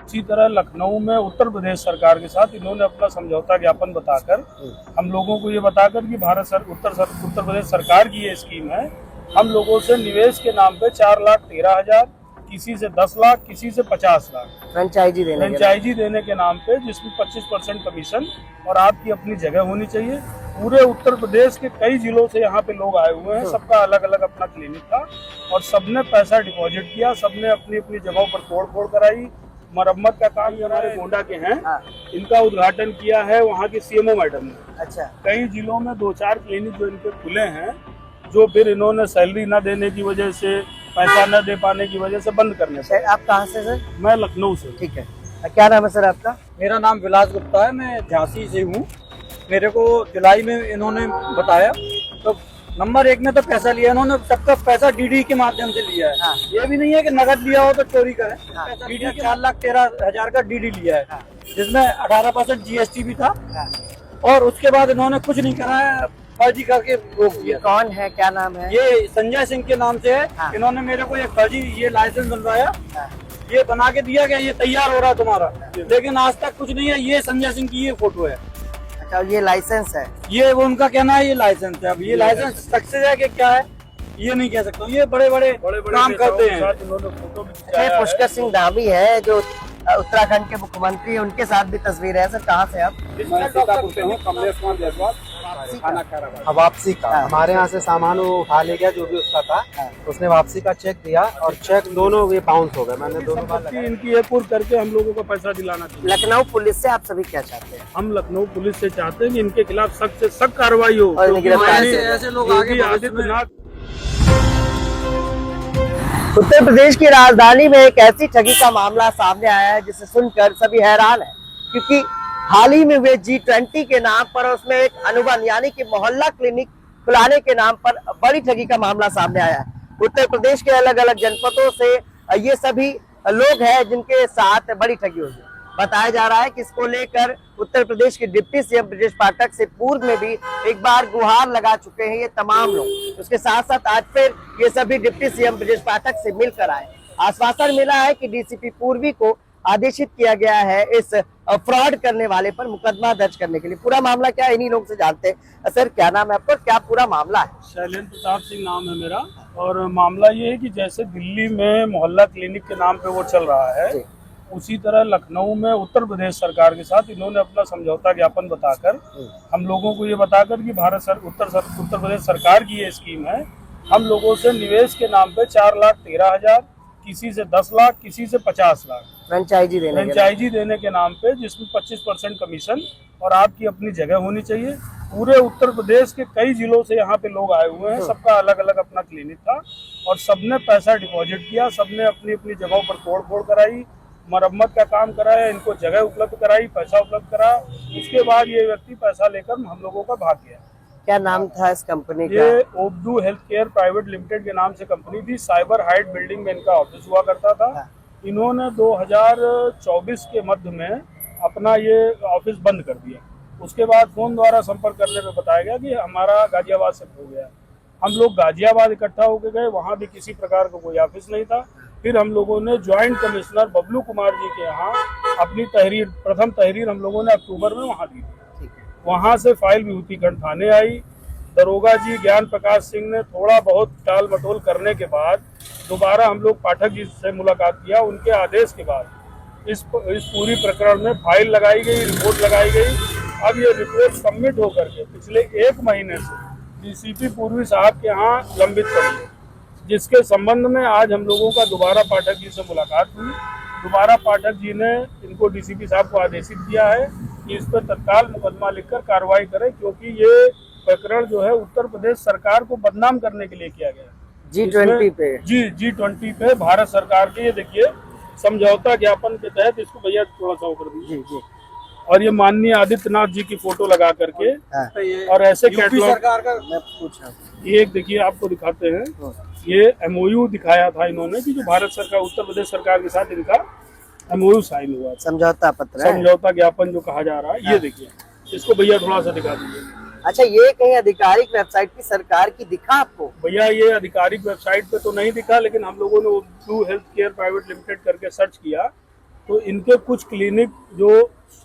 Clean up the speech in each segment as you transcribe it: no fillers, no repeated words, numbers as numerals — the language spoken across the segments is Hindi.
इसी तरह लखनऊ में उत्तर प्रदेश सरकार के साथ इन्होंने अपना समझौता ज्ञापन बताकर हम लोगों को ये बताकर कि उत्तर प्रदेश सरकार की ये स्कीम है, हम लोगों से निवेश के नाम पे 4,13,000, किसी से 10 लाख, किसी से 50 लाख फ्रेंचाइजी देने के नाम पे, जिसमें 25% कमीशन और आपकी अपनी जगह होनी चाहिए। पूरे उत्तर प्रदेश के कई जिलों से यहाँ पे लोग आए हुए हैं, सबका अलग अलग अपना क्लिनिक था और सबने पैसा डिपॉजिट किया, सबने अपनी अपनी जगहों पर तोड़ फोड़ कराई। मरम्मत का काम जो हमारे गोंडा के हैं, इनका उद्घाटन किया है वहाँ की सीएमओ मैडम ने। अच्छा, कई जिलों में 2-4 क्लिनिक जो इनके खुले हैं, जो फिर इन्होंने सैलरी न देने की वजह से, पैसा न दे पाने की वजह से बंद करने पड़े। आप कहाँ से सर? मैं लखनऊ से। ठीक है, क्या नाम है सर आपका? मेरा नाम विलास गुप्ता है, मैं झांसी से हूँ। मेरे को जुलाई में इन्होंने बताया, तो नंबर 1 में तो पैसा लिया इन्होंने, सबका पैसा डीडी के माध्यम से लिया है। ये भी नहीं है कि नगद लिया हो तो चोरी का है। पैसा डीडी 4,13,000 का डीडी लिया है, जिसमें 18% जीएसटी भी था। और उसके बाद इन्होंने कुछ नहीं कराया, फर्जी करके रोक दिया। कौन है, क्या नाम है? ये संजय सिंह के नाम से है। इन्होंने मेरे को एक फर्जी ये लाइसेंस बनवाया, ये बना के दिया गया, ये तैयार हो रहा है तुम्हारा, लेकिन आज तक कुछ नहीं है। ये संजय सिंह की ये फोटो है। अच्छा, ये लाइसेंस है? ये वो उनका कहना है ये लाइसेंस है। अब ये लाइसेंस सक्सेस है कि क्या है ये नहीं कह सकता। ये बड़े बड़े काम करते हैं। अच्छा, पुष्कर सिंह धामी है जो उत्तराखंड के मुख्यमंत्री है, उनके साथ भी तस्वीर है। सर कहाँ से आप? वापसी का हमारे यहाँ से सामान वो उठा ले गया, जो भी उसका था, उसने वापसी का चेक दिया और चेक दोनों ये बाउंस हो गए। मैंने दोनों बार इनकी एक करके हम लोगों को पैसा दिलाना चाहिए। लखनऊ पुलिस से आप सभी क्या चाहते हैं? हम लखनऊ पुलिस से चाहते हैं कि इनके खिलाफ सख्त से सख्त कार्रवाई हो। ऐसे लोग आगे आदित्यनाथ उत्तर प्रदेश की राजधानी में एक ऐसी ठगी का मामला सामने आया है जिसे सुनकर सभी हैरान है, क्योंकि हाल ही में हुए G20 के नाम पर उसमें एक अनुबंध यानी कि मोहल्ला क्लिनिक खुलाने के नाम पर बड़ी ठगी का मामला सामने आया है। उत्तर प्रदेश के अलग अलग जनपदों से ये सभी लोग हैं जिनके साथ बड़ी ठगी हुई है। बताया जा रहा है कि इसको लेकर उत्तर प्रदेश के डिप्टी सीएम ब्रजेश पाठक से पूर्व में भी एक बार गुहार लगा चुके हैं ये तमाम लोग। उसके साथ साथ आज फिर ये सभी डिप्टी सीएम ब्रजेश पाठक से मिलकर आए। आश्वासन मिला है कि डीसीपी पूर्वी को आदेशित किया गया है इस फ्रॉड करने वाले पर मुकदमा दर्ज करने के लिए। पूरा मामला क्या है, इन्हीं लोग से जानते हैं। सर क्या नाम है आपका, क्या पूरा मामला है? शैलेंद्र प्रताप सिंह नाम है मेरा। और मामला ये है कि जैसे दिल्ली में मोहल्ला क्लिनिक के नाम पे वो चल रहा है, उसी तरह लखनऊ में उत्तर प्रदेश सरकार के साथ इन्होंने अपना समझौता ज्ञापन बताकर हम लोगों को ये बताकर कि उत्तर प्रदेश सरकार की ये स्कीम है, हम लोगों से निवेश के नाम पे 4,13,000, किसी से 10 लाख, किसी से 50 लाख फ्रेंचाइजी देने के नाम पे, जिसमें 25% कमीशन और आपकी अपनी जगह होनी चाहिए। पूरे उत्तर प्रदेश के कई जिलों से यहाँ पे लोग आए हुए हैं, सबका अलग अलग अपना क्लिनिक था और सबने पैसा डिपॉजिट किया, सबने अपनी अपनी जगहों पर तोड़ फोड़ कराई, मरम्मत का काम कराया, इनको जगह उपलब्ध कराई, पैसा उपलब्ध करा। उसके बाद ये व्यक्ति पैसा लेकर हम लोगों का भाग गया। क्या नाम था इस कंपनी का? ये ओबडू हेल्थ केयर प्राइवेट लिमिटेड के नाम से कंपनी थी। साइबर हाइट बिल्डिंग में इनका ऑफिस हुआ करता था। इन्होंने 2024 के मध्य में अपना ये ऑफिस बंद कर दिया। उसके बाद फोन द्वारा संपर्क करने पे बताया गया कि हमारा गाजियाबाद से हो गया। हम लोग गाजियाबाद इकट्ठा होकर गए, वहाँ भी किसी प्रकार का कोई ऑफिस नहीं था। फिर हम लोगों ने ज्वाइंट कमिश्नर बबलू कुमार जी के यहाँ अपनी प्रथम तहरीर हम लोगों ने अक्टूबर में वहाँ दी थी। वहाँ से फाइल विभूतिखंड थाने आई। दरोगा जी ज्ञान प्रकाश सिंह ने थोड़ा बहुत टाल मटोल करने के बाद दोबारा हम लोग पाठक जी से मुलाकात किया। उनके आदेश के बाद इस पूरी प्रकरण में फाइल लगाई गई, रिपोर्ट लगाई गई। अब ये रिपोर्ट सबमिट होकर के पिछले 1 महीने से डीसीपी पूर्वी साहब के यहाँ लंबित पड़ी है, जिसके संबंध में आज हम लोगों का दोबारा पाठक जी से मुलाकात हुई। दोबारा पाठक जी ने इनको डीसीपी साहब को आदेशित किया है कि इस पर तत्काल मुकदमा लिखकर कार्रवाई करें, क्योंकि ये प्रकरण जो है उत्तर प्रदेश सरकार को बदनाम करने के लिए किया गया है। G20 पे G20 पे भारत सरकार के, ये देखिए समझौता ज्ञापन के तहत, इसको भैया थोड़ा सा ऊपर दीजिए जी। और ये माननीय आदित्यनाथ जी की फोटो लगा करके और ऐसे कैटलॉग सरकार का मैं पूछा, ये देखिए आपको दिखाते हैं। ये MOU दिखाया था इन्होंने कि जो भारत सरकार उत्तर प्रदेश सरकार के साथ इनका MOU साइन हुआ, समझौता पत्र, समझौता ज्ञापन जो कहा जा रहा है। ये देखिए, इसको भैया थोड़ा सा दिखा दीजिए। अच्छा, ये कहीं आधिकारिक वेबसाइट की सरकार की दिखा आपको? भैया ये आधिकारिक वेबसाइट पे तो नहीं दिखा, लेकिन हम लोगों ने ओबडू हेल्थ केयर प्राइवेट लिमिटेड करके सर्च किया तो इनके कुछ क्लिनिक जो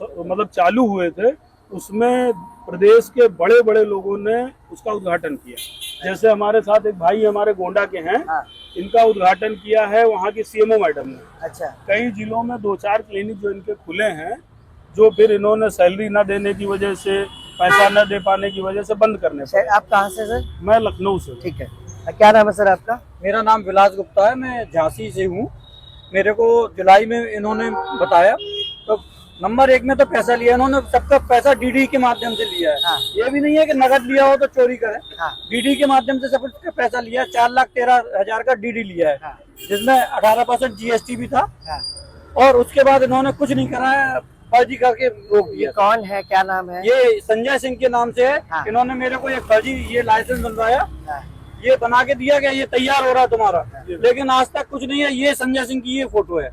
मतलब चालू हुए थे उसमें प्रदेश के बड़े बड़े लोगों ने उसका उद्घाटन किया। जैसे हमारे साथ एक भाई हमारे गोंडा के हैं, हाँ। इनका उद्घाटन किया है वहाँ की सीएमओ मैडम ने। अच्छा। कई जिलों में 2-4 क्लिनिक जो इनके खुले हैं, जो फिर इन्होंने सैलरी न देने की वजह से, पैसा न दे पाने की वजह से बंद करने पड़े। आप कहाँ से सर? मैं लखनऊ से। ठीक है, क्या नाम है सर आपका? मेरा नाम विलास गुप्ता है, मैं झांसी से हूँ। मेरे को जुलाई में इन्होंने बताया, तो नंबर 1 में तो पैसा लिया इन्होंने, सबका पैसा डीडी के माध्यम से लिया है। हाँ। ये भी नहीं है कि नगद लिया हो तो चोरी करे। हाँ। डीडी के माध्यम से सब कुछ पैसा लिया, 4,13,000 का डीडी लिया है। हाँ। जिसमें 18% जीएसटी भी था। हाँ। और उसके बाद इन्होंने कुछ नहीं कराया, फर्जी करके रोक ये दिया। कौन है, क्या नाम है? ये संजय सिंह के नाम से है। हाँ। इन्होंने मेरे को एक फर्जी ये लाइसेंस बनवाया, हाँ। ये बना के दिया गया, ये तैयार हो रहा है तुम्हारा, लेकिन आज तक कुछ नहीं है। ये संजय सिंह की ये फोटो है।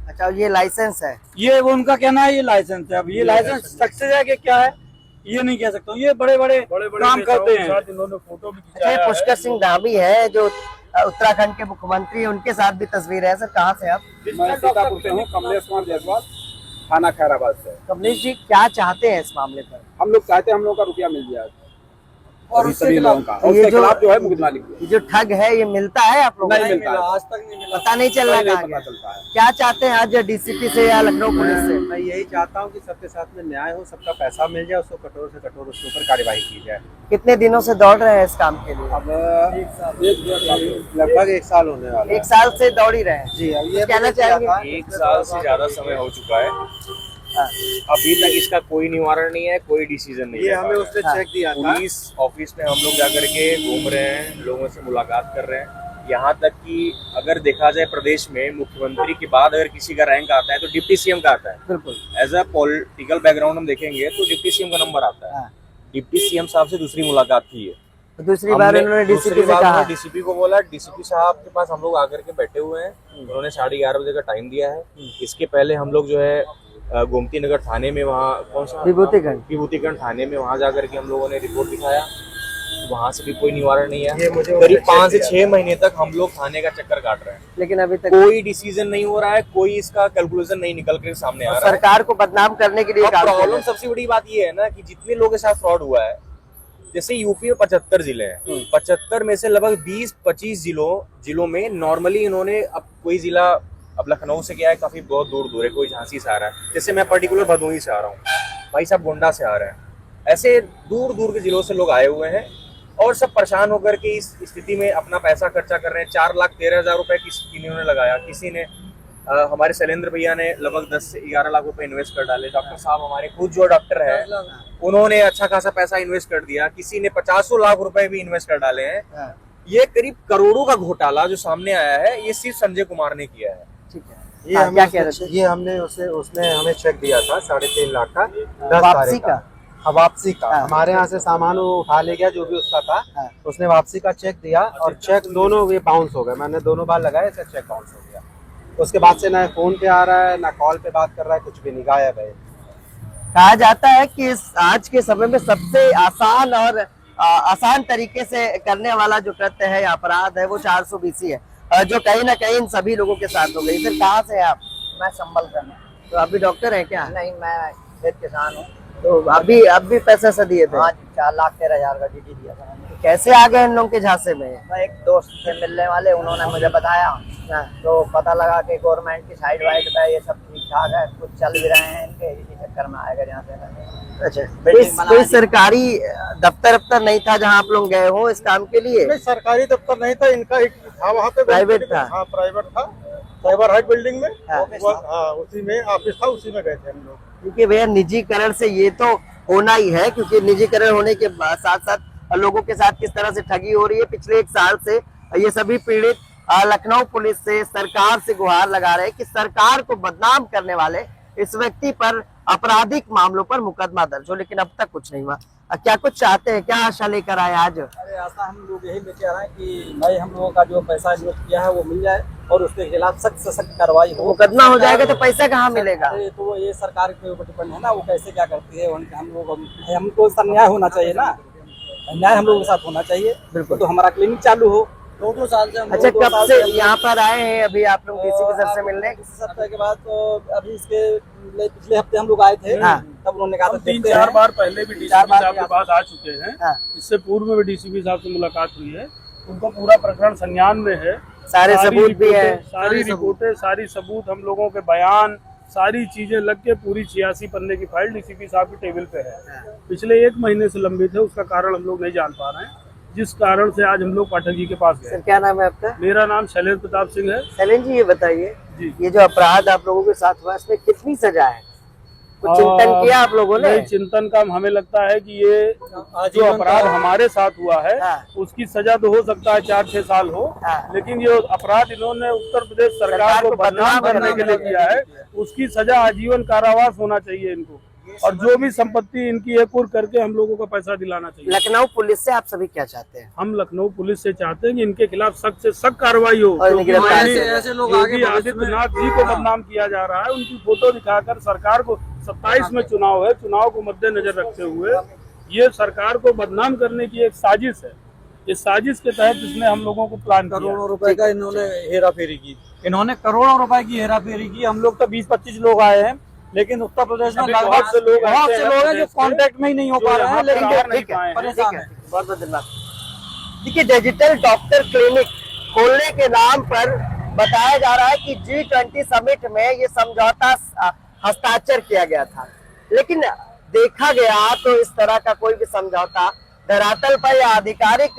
अच्छा, ये लाइसेंस है? ये वो उनका कहना है ये लाइसेंस है। अब ये लाइसेंस सक्सेस है कि क्या है ये नहीं कह सकता। ये बड़े बड़े काम करते हैं। इन्होंने फोटो भी अच्छा, ये पुष्कर सिंह धामी है जो उत्तराखंड के मुख्यमंत्री है, उनके साथ भी तस्वीर है। सर कहाँ से आप? मैं सीतापुर से हूँ, कमलेश कुमार जायसवाल, थाना खैराबाद से। कमलेश जी, क्या चाहते हैं इस मामले पर? हम लोग चाहते हैं हम लोग का रुपया मिल जाए और सभी लोगों का, और ये उसके जो- खिलाफ जो है मुकदमा लिखिए। ये जो ठग है ये मिलता है आप लोगों नहीं को? मिलता है। आज तक नहीं मिला। पता नहीं चल रहा नहीं कहाँ पता गया? चलता है। क्या चाहते हैं आज डीसीपी से या लखनऊ पुलिस से? मैं यही चाहता हूँ कि सबके साथ में न्याय हो, सबका पैसा मिल जाए, उसको कठोर से कठोर उसके ऊपर कार्यवाही की जाए। कितने दिनों से दौड़ रहे हैं इस काम के लिए? अब लगभग 1 साल होने वाला है। 1 साल से दौड़ ही रहे हैं। जी, अब ये कहना चाहेंगे? 1 साल से ज्यादा समय हो चुका है, हाँ। अभी तक इसका कोई निवारण नहीं है, कोई डिसीजन नहीं ये है। हमें उसने हाँ। चेक दिया था। पुलिस ऑफिस में हम लोग जाकर के घूम रहे हैं, लोगों से मुलाकात कर रहे हैं। यहाँ तक कि अगर देखा जाए प्रदेश में मुख्यमंत्री के बाद अगर किसी का रैंक आता है तो डिप्टी सीएम का आता है। बिल्कुल। एज अ पॉलिटिकल बैकग्राउंड हम देखेंगे तो डिप्टी सीएम का नंबर आता है। हाँ। डिप्टी सीएम साहब से दूसरी मुलाकात की है। तो दूसरी बार उन्होंने डीसीपी से कहा? डीसीपी को बोला, डीसीपी साहब के पास हम लोग आकर के बैठे हुए हैं। उन्होंने 11:30 बजे का टाइम दिया है। इसके पहले हम लोग जो है गोमती नगर थाने में, वहाँ कौन सा विभूतिगढ़ थाने में, वहाँ जाकर के हम लोगों ने रिपोर्ट दिखाया। वहाँ से भी कोई निवारण नहीं है। करीब 5 से 6 महीने तक हम लोग थाने का चक्कर काट रहे हैं, लेकिन अभी तक कोई डिसीजन नहीं हो रहा है, कोई इसका कैलकुलेशन नहीं निकल कर सामने आ रहा है। सरकार को बदनाम करने के लिए काम कर रहे प्रॉब्लम हैं। सबसे बड़ी बात ये है ना कि जितने लोगों के साथ फ्रॉड हुआ है, जैसे यूपी में 75 जिले हैं, 75 में से लगभग 20-25 जिलों में नॉर्मली इन्होंने, अब कोई जिला, अब लखनऊ से क्या है काफी बहुत दूर है, कोई झांसी से आ रहा है, जैसे मैं पर्टिकुलर भदोही से आ रहा हूँ, भाई साहब गोंडा से आ रहे हैं, ऐसे दूर के जिलों से लोग आए हुए हैं और सब परेशान होकर के इस स्थिति में अपना पैसा खर्चा कर रहे हैं। 4,13,000 रुपए किसी ने लगाया, किसी ने हमारे शैलेंद्र भैया ने लगभग 10 से 11 लाख रुपए इन्वेस्ट कर डाले। डॉक्टर साहब हमारे खुद जो डॉक्टर है उन्होंने अच्छा खासा पैसा इन्वेस्ट कर दिया। किसी ने 50 लाख रुपए भी इन्वेस्ट कर डाले हैं। ये करीब करोड़ों का घोटाला जो सामने आया है, ये सिर्फ संजय कुमार ने किया है। ठीक है। ये हाँ, हमें क्या कह रहे थे? ये हमने उसने हमें चेक दिया था 3.5 लाख का, 10 वापसी तारीख का? हाँ, वापसी का। हाँ। हमारे यहाँ से सामान वो उठा ले गया जो भी उसका था। हाँ। उसने वापसी का चेक दिया और चेक दोनों ये बाउंस हो गए। मैंने दोनों बार लगाया, इसका चेक बाउंस हो गया। उसके बाद से ना फोन पे आ रहा है, ना कॉल पे बात कर रहा है, कुछ भी नहीं, गायब है। कहा जाता है कि इस आज के समय में सबसे आसान और आसान तरीके से करने वाला जो कृत्य है या अपराध है वो 420 है, जो कहीं ना कहीं इन सभी लोगों के साथ हो गई। फिर कहाँ से है आप? मैं संभल कर हूँ। तो अभी डॉक्टर हैं क्या? नहीं, मैं खेत किसान हूँ। तो अभी पैसे से दिए थे? हाँ, 4,13,000 का डीडी दिया था मैंने। कैसे आ गए इन लोगों के झांसे में? मैं एक दोस्त से मिलने वाले, उन्होंने मुझे बताया, तो पता लगा कि गवर्नमेंट की साइड वाइड पे ये सब ठीक ठाक है, कुछ चल भी रहे हैं इनके, इसी चक्कर में आएगा जहाँ से। अच्छा, कोई सरकारी दफ्तर नहीं था जहाँ आप लोग गए हो इस काम के लिए? नहीं, सरकारी दफ्तर नहीं था, इनका एक था वहाँ पे, प्राइवेट था? हाँ, प्राइवेट था, साइबर हाइट बिल्डिंग में। हाँ। हाँ, उसी में ऑफिस था, उसी में गए थे हम लोग। क्योंकि भैया निजीकरण से ये तो होना ही है, क्योंकि निजीकरण होने के साथ साथ लोगों के साथ किस तरह से ठगी हो रही है पिछले 1 साल से, ये सभी पीड़ित लखनऊ पुलिस से, सरकार से गुहार लगा रहे हैं कि सरकार को बदनाम करने वाले इस व्यक्ति पर आपराधिक मामलों पर मुकदमा दर्ज हो, लेकिन अब तक कुछ नहीं हुआ। क्या कुछ चाहते हैं, क्या आशा लेकर आए आज? अरे आशा हम लोग यही लेके आ रहे हैं कि भाई हम लोगों का जो पैसा इन्वेस्ट किया है वो मिल जाए और उसके खिलाफ सख्त से सख्त कार्रवाई हो। मुकदमा हो जाएगा तो पैसा कहाँ मिलेगा? अरे तो ये सरकार के ऊपर डिपेंड है ना, वो कैसे क्या करती है। हमको न्याय होना चाहिए ना, न्याय हम लोगों के साथ होना चाहिए। बिल्कुल। तो हमारा क्लिनिक चालू हो, 2-2 साल से हम अच्छा, लोग 2 कब साल से हम लोग- यहाँ पर आए हैं अभी आप लोग डीसीपी सर से मिलने? इस सप्ताह के बाद तो अभी इसके पिछले हफ्ते हम लोग आए थे, हाँ। तब उन्होंने कहा था हम देखते 3-4 हैं। बार पहले भी डीसीपी बार साहब भी के आप- पास आ चुके हैं। हाँ। इससे पूर्व में भी डीसीपी साहब से मुलाकात हुई है। उनका पूरा प्रकरण संज्ञान में है। सारे सबूत भी रिपोर्टें- हैं। सारी रिपोर्टें, सारी सबूत, हम लोगों के बयान, सारी चीजें लग के पूरी 86 पन्ने की फाइल डीसीपी साहब की टेबल पे है। पिछले 1 महीने से लंबित है, उसका कारण हम लोग नहीं जान पा रहे हैं, जिस कारण से आज हम लोग पाठक जी के पास सर गए। क्या नाम है आपका? मेरा नाम शैलेंद्र प्रताप सिंह है सैलन जी, ये बताइए, जी। ये जो अपराध आप लोगों के साथ हुआ, इसमें कितनी सजा है? कुछ चिंतन किया आप लोगों ने? नहीं, चिंतन का हमें लगता है कि ये जो आजीवन अपराध का- हमारे साथ हुआ है हाँ। उसकी सजा तो हो सकता है 4-6 साल हो, हाँ। लेकिन ये अपराध इन्होंने उत्तर प्रदेश सरकार को बदनाम करने के लिए किया है, उसकी सजा आजीवन कारावास होना चाहिए इनको, और जो भी संपत्ति इनकी है कुर्क करके हम लोगों को पैसा दिलाना चाहिए। लखनऊ पुलिस से आप सभी क्या चाहते हैं? हम लखनऊ पुलिस से चाहते हैं कि इनके खिलाफ सख्त से सख्त कार्रवाई हो, और इनकी क्योंकि गिरफ्तारी माननीय हो। ऐसे लोग योगी आगे भविष्य में- आदित्यनाथ जी को बदनाम किया जा रहा है। उनकी फोटो दिखाकर सरकार को 27 में चुनाव है, चुनाव को मद्देनजर रखते हुए ये सरकार को बदनाम करने की एक साजिश है। इस साजिश के तहत इसने हम लोगों को प्लान किया। करोड़ों रुपए का इन्होंने हेरा फेरी की, इन्होंने करोड़ों रुपए की हेरा फेरी की। हम लोग तो 20-25 लोग आए हैं, लेकिन उत्तर प्रदेश में अभी लगभग बहुत से लोग बहुत ऐसे से हैं लोग हैं जो प्रदेश के, कांटेक्ट में ही नहीं हो जो पा रहे यहाँ हैं, पर लेकिन आ नहीं ठीक है, पाए हैं। परेशान ठीक है। है, बहुत बहुत धन्यवाद। देखिए, डिजिटल डॉक्टर क्लिनिक खोलने के नाम पर बताया जा रहा है कि G20 समिट में ये समझौता हस्ताक्षर किया गया था, लेकिन देखा गया तो इस तरह का कोई भी समझौता धरातल पर या आधिकारिक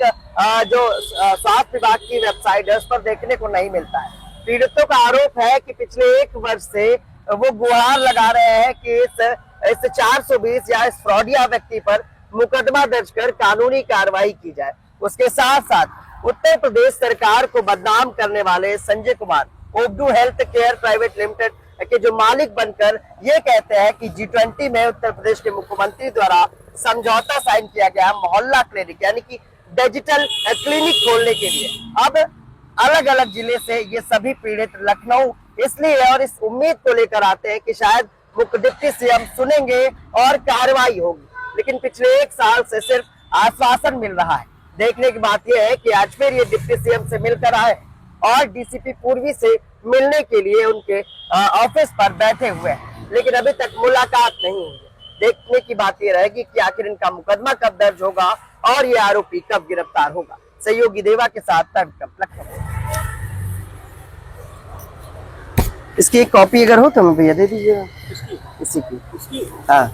जो स्वास्थ्य विभाग की वेबसाइट है उस पर देखने को नहीं मिलता है। पीड़ितों का आरोप है कि पिछले 1 वर्ष से वो गुहार लगा रहे हैं कि इस 420 या इस फ्रॉडिया व्यक्ति पर मुकदमा दर्ज कर कानूनी कार्रवाई की जाए। उसके साथ साथ उत्तर प्रदेश सरकार को बदनाम करने वाले Sanjay Kumar Obdu health care private limited के जो मालिक बनकर ये कहते हैं कि G20 में उत्तर प्रदेश के मुख्यमंत्री द्वारा समझौता साइन किया गया मोहल्ला क्लिनिक यानी कि डिजिटल क्लिनिक खोलने के लिए। अब अलग अलग जिले से ये सभी पीड़ित लखनऊ इसलिए और इस उम्मीद को लेकर आते हैं कि शायद मुख्य डिप्टी सीएम सुनेंगे और कार्रवाई होगी, लेकिन पिछले 1 साल से सिर्फ आश्वासन मिल रहा है। देखने की बात यह है कि आज फिर ये डिप्टी सीएम से मिलकर आए और डीसीपी पूर्वी से मिलने के लिए उनके ऑफिस पर बैठे हुए हैं, लेकिन अभी तक मुलाकात नहीं हुई है। देखने की बात यह रहेगी कि आखिर इनका मुकदमा कब दर्ज होगा और ये आरोपी कब गिरफ्तार होगा। सहयोगी देवा के साथ लखनऊ। इसकी एक कॉपी अगर हो तो हमें भैया दे दीजिएगा। इसी की। हाँ।